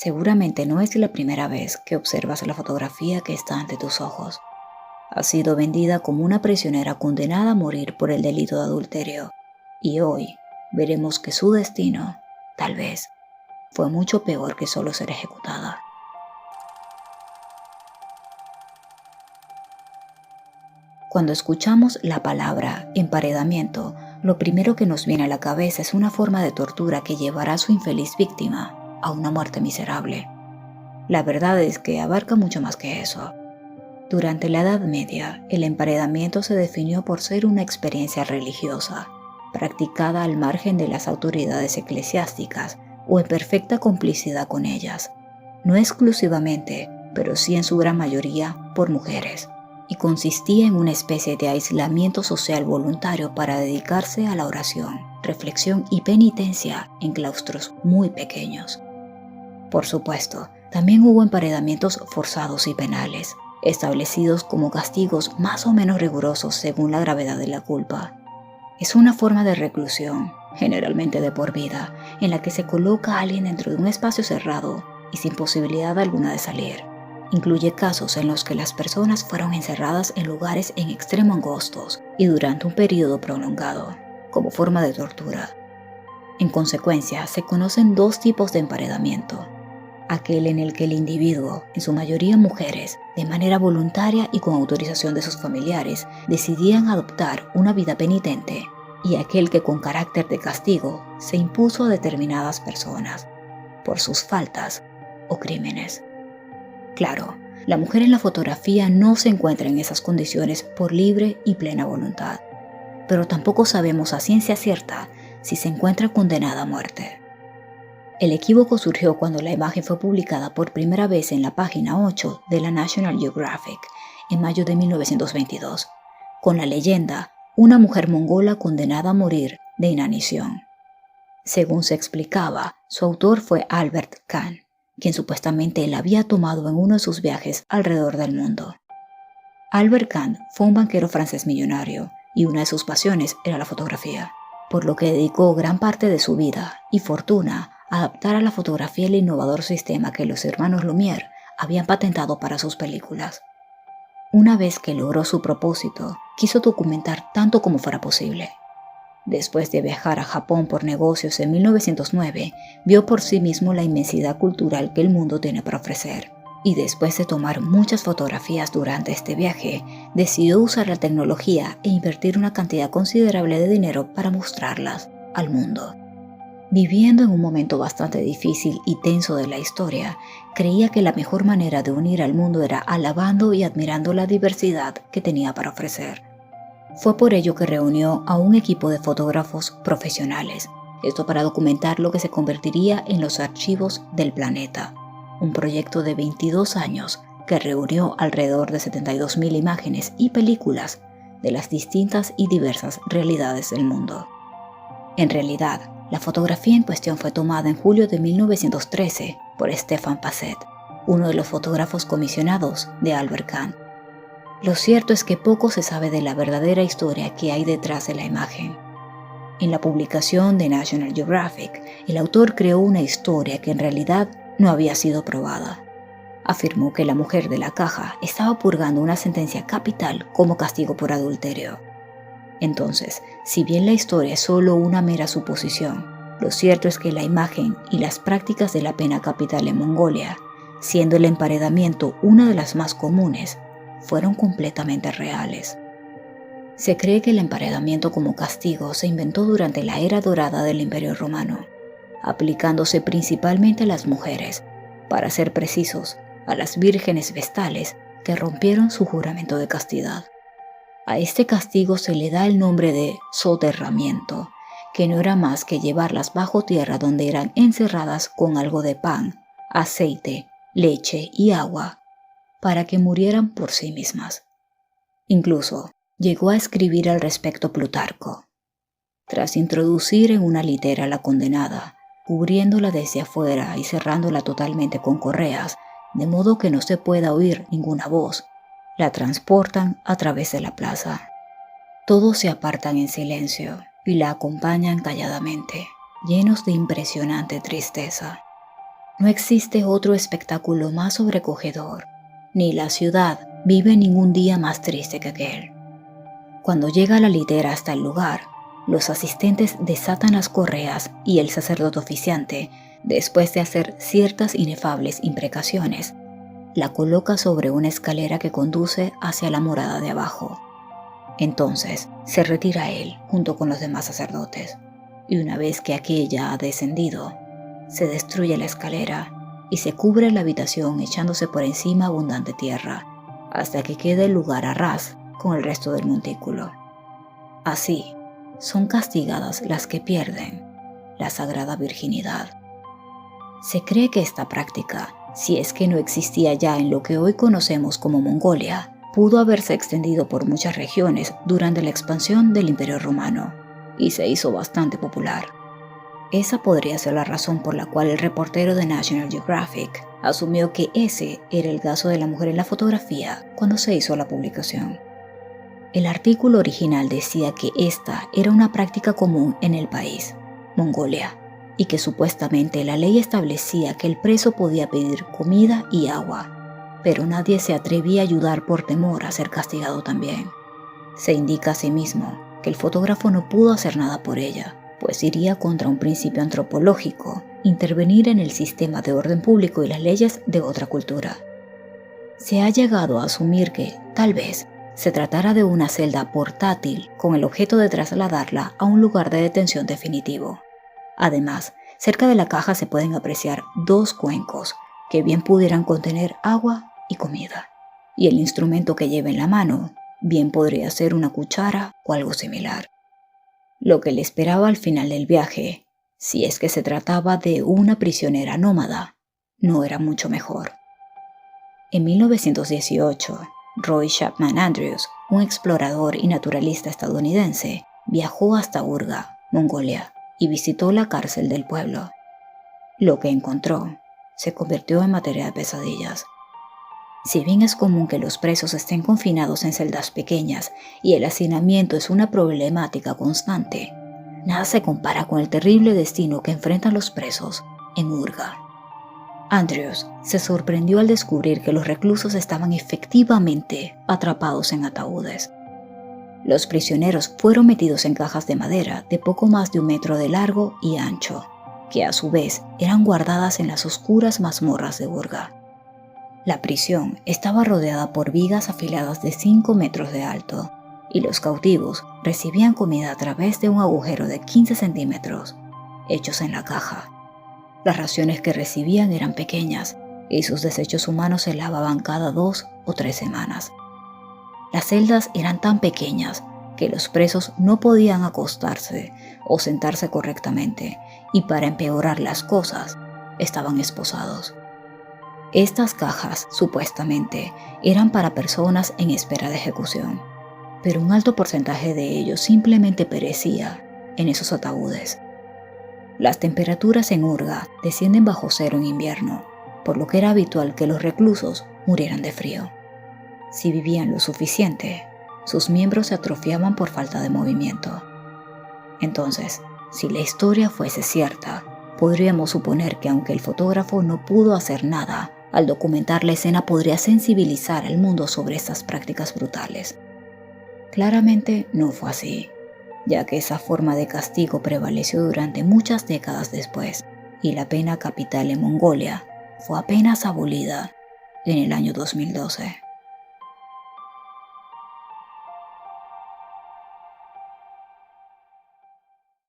Seguramente no es la primera vez que observas la fotografía que está ante tus ojos. Ha sido vendida como una prisionera condenada a morir por el delito de adulterio, y hoy veremos que su destino, tal vez, fue mucho peor que solo ser ejecutada. Cuando escuchamos la palabra emparedamiento, lo primero que nos viene a la cabeza es una forma de tortura que llevará a su infeliz víctima a una muerte miserable. La verdad es que abarca mucho más que eso. Durante la Edad Media, el emparedamiento se definió por ser una experiencia religiosa, practicada al margen de las autoridades eclesiásticas o en perfecta complicidad con ellas, no exclusivamente, pero sí en su gran mayoría, por mujeres, y consistía en una especie de aislamiento social voluntario para dedicarse a la oración, reflexión y penitencia en claustros muy pequeños. Por supuesto, también hubo emparedamientos forzados y penales, establecidos como castigos más o menos rigurosos según la gravedad de la culpa. Es una forma de reclusión, generalmente de por vida, en la que se coloca a alguien dentro de un espacio cerrado y sin posibilidad alguna de salir. Incluye casos en los que las personas fueron encerradas en lugares en extremo angostos y durante un periodo prolongado, como forma de tortura. En consecuencia, se conocen dos tipos de emparedamiento: aquel en el que el individuo, en su mayoría mujeres, de manera voluntaria y con autorización de sus familiares, decidían adoptar una vida penitente, y aquel que con carácter de castigo se impuso a determinadas personas, por sus faltas o crímenes. Claro, la mujer en la fotografía no se encuentra en esas condiciones por libre y plena voluntad, pero tampoco sabemos a ciencia cierta si se encuentra condenada a muerte. El equívoco surgió cuando la imagen fue publicada por primera vez en la página 8 de la National Geographic en mayo de 1922, con la leyenda "Una mujer mongola condenada a morir de inanición". Según se explicaba, su autor fue Albert Kahn, quien supuestamente la había tomado en uno de sus viajes alrededor del mundo. Albert Kahn fue un banquero francés millonario, y una de sus pasiones era la fotografía, por lo que dedicó gran parte de su vida y fortuna a adaptar a la fotografía el innovador sistema que los hermanos Lumière habían patentado para sus películas. Una vez que logró su propósito, quiso documentar tanto como fuera posible. Después de viajar a Japón por negocios en 1909, vio por sí mismo la inmensidad cultural que el mundo tiene para ofrecer. Y después de tomar muchas fotografías durante este viaje, decidió usar la tecnología e invertir una cantidad considerable de dinero para mostrarlas al mundo. Viviendo en un momento bastante difícil y tenso de la historia, creía que la mejor manera de unir al mundo era alabando y admirando la diversidad que tenía para ofrecer. Fue por ello que reunió a un equipo de fotógrafos profesionales, esto para documentar lo que se convertiría en los archivos del planeta, un proyecto de 22 años que reunió alrededor de 72,000 imágenes y películas de las distintas y diversas realidades del mundo. En realidad, la fotografía en cuestión fue tomada en julio de 1913 por Stefan Passet, uno de los fotógrafos comisionados de Albert Kahn. Lo cierto es que poco se sabe de la verdadera historia que hay detrás de la imagen. En la publicación de National Geographic, el autor creó una historia que en realidad no había sido probada. Afirmó que la mujer de la caja estaba purgando una sentencia capital como castigo por adulterio. Entonces, si bien la historia es solo una mera suposición, lo cierto es que la imagen y las prácticas de la pena capital en Mongolia, siendo el emparedamiento una de las más comunes, fueron completamente reales. Se cree que el emparedamiento como castigo se inventó durante la era dorada del Imperio Romano, aplicándose principalmente a las mujeres, para ser precisos, a las vírgenes vestales que rompieron su juramento de castidad. A este castigo se le da el nombre de soterramiento, que no era más que llevarlas bajo tierra donde eran encerradas con algo de pan, aceite, leche y agua, para que murieran por sí mismas. Incluso llegó a escribir al respecto Plutarco. Tras introducir en una litera a la condenada, cubriéndola desde afuera y cerrándola totalmente con correas, de modo que no se pueda oír ninguna voz, la transportan a través de la plaza. Todos se apartan en silencio y la acompañan calladamente, llenos de impresionante tristeza. No existe otro espectáculo más sobrecogedor, ni la ciudad vive ningún día más triste que aquel. Cuando llega la litera hasta el lugar, los asistentes desatan las correas y el sacerdote oficiante, después de hacer ciertas inefables imprecaciones, la coloca sobre una escalera que conduce hacia la morada de abajo. Entonces se retira él junto con los demás sacerdotes, y una vez que aquella ha descendido, se destruye la escalera y se cubre la habitación echándose por encima abundante tierra, hasta que quede el lugar a ras con el resto del montículo. Así, son castigadas las que pierden la sagrada virginidad. Se cree que esta práctica, si es que no existía ya en lo que hoy conocemos como Mongolia, pudo haberse extendido por muchas regiones durante la expansión del Imperio Romano y se hizo bastante popular. Esa podría ser la razón por la cual el reportero de National Geographic asumió que ese era el gazo de la mujer en la fotografía cuando se hizo la publicación. El artículo original decía que esta era una práctica común en el país, Mongolia, y que supuestamente la ley establecía que el preso podía pedir comida y agua, pero nadie se atrevía a ayudar por temor a ser castigado también. Se indica asimismo que el fotógrafo no pudo hacer nada por ella, pues iría contra un principio antropológico, intervenir en el sistema de orden público y las leyes de otra cultura. Se ha llegado a asumir que, tal vez, se tratara de una celda portátil con el objeto de trasladarla a un lugar de detención definitivo. Además, cerca de la caja se pueden apreciar 2 cuencos que bien pudieran contener agua y comida, y el instrumento que lleva en la mano bien podría ser una cuchara o algo similar. Lo que le esperaba al final del viaje, si es que se trataba de una prisionera nómada, no era mucho mejor. En 1918, Roy Chapman Andrews, un explorador y naturalista estadounidense, viajó hasta Urga, Mongolia, y visitó la cárcel del pueblo. Lo que encontró se convirtió en materia de pesadillas. Si bien es común que los presos estén confinados en celdas pequeñas y el hacinamiento es una problemática constante, nada se compara con el terrible destino que enfrentan los presos en Urga. Andrews se sorprendió al descubrir que los reclusos estaban efectivamente atrapados en ataúdes. Los prisioneros fueron metidos en cajas de madera de poco más de 1 metro de largo y ancho, que a su vez eran guardadas en las oscuras mazmorras de Urga. La prisión estaba rodeada por vigas afiladas de 5 metros de alto, y los cautivos recibían comida a través de un agujero de 15 centímetros, hechos en la caja. Las raciones que recibían eran pequeñas, y sus desechos humanos se lavaban cada 2 o 3 semanas. Las celdas eran tan pequeñas que los presos no podían acostarse o sentarse correctamente, y para empeorar las cosas, estaban esposados. Estas cajas, supuestamente, eran para personas en espera de ejecución, pero un alto porcentaje de ellos simplemente perecía en esos ataúdes. Las temperaturas en Urga descienden bajo cero en invierno, por lo que era habitual que los reclusos murieran de frío. Si vivían lo suficiente, sus miembros se atrofiaban por falta de movimiento. Entonces, si la historia fuese cierta, podríamos suponer que aunque el fotógrafo no pudo hacer nada, al documentar la escena podría sensibilizar al mundo sobre estas prácticas brutales. Claramente no fue así, ya que esa forma de castigo prevaleció durante muchas décadas después, y la pena capital en Mongolia fue apenas abolida en el año 2012.